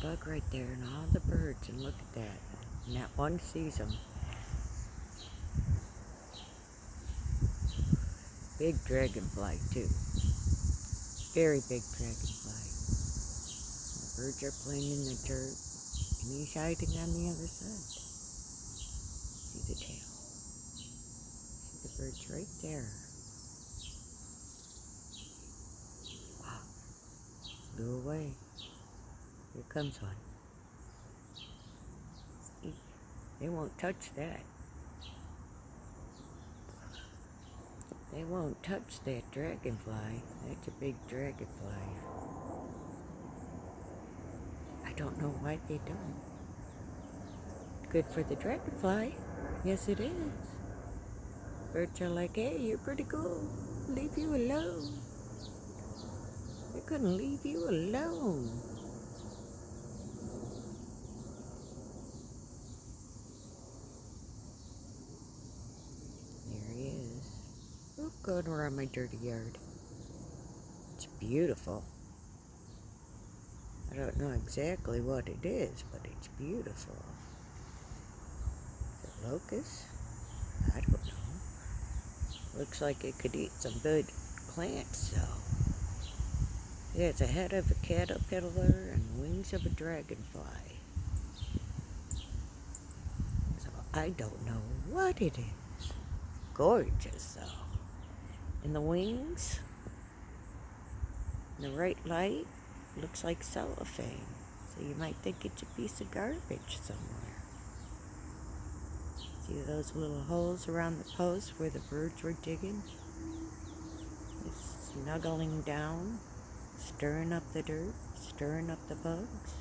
bug right there and all the birds, and look at that. Not one sees them. Big dragonfly too. Very big dragonfly. The birds are playing in the dirt, and he's hiding on the other side. See the tail? See the birds right there. Wow. Flew away. Here comes one. See? They won't touch that. They won't touch that dragonfly. That's a big dragonfly. I don't know why they don't. Good for the dragonfly. Yes, it is. Birds are like, hey, you're pretty cool. Leave you alone. They couldn't leave you alone. There he is. Oh, going around my dirty yard. It's beautiful. I don't know exactly what it is, but it's beautiful. Is it locust? I don't know. Looks like it could eat some good plants, though. It has a head of a caterpillar and wings of a dragonfly. So I don't know what it is. Gorgeous, though. And the wings, in the right light, looks like cellophane. So you might think it's a piece of garbage somewhere. See those little holes around the post where the birds were digging? It's snuggling down, stirring up the dirt, stirring up the bugs.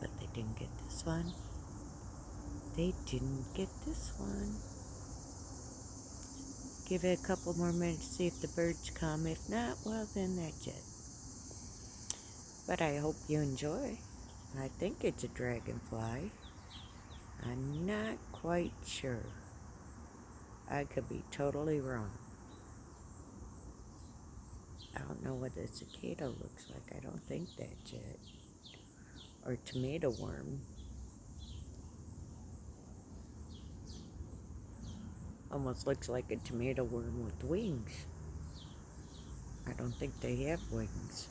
But they didn't get this one. They didn't get this one. Give it a couple more minutes, see if the birds come. If not, well, then that's it. But I hope you enjoy. I think it's a dragonfly. I'm not quite sure. I could be totally wrong. I don't know what a cicada looks like. I don't think that's it. Or tomato worm. Almost looks like a tomato worm with wings. I don't think they have wings.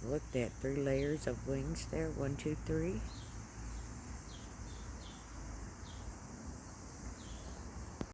Look, at 3 layers of wings there. 1, 2, 3.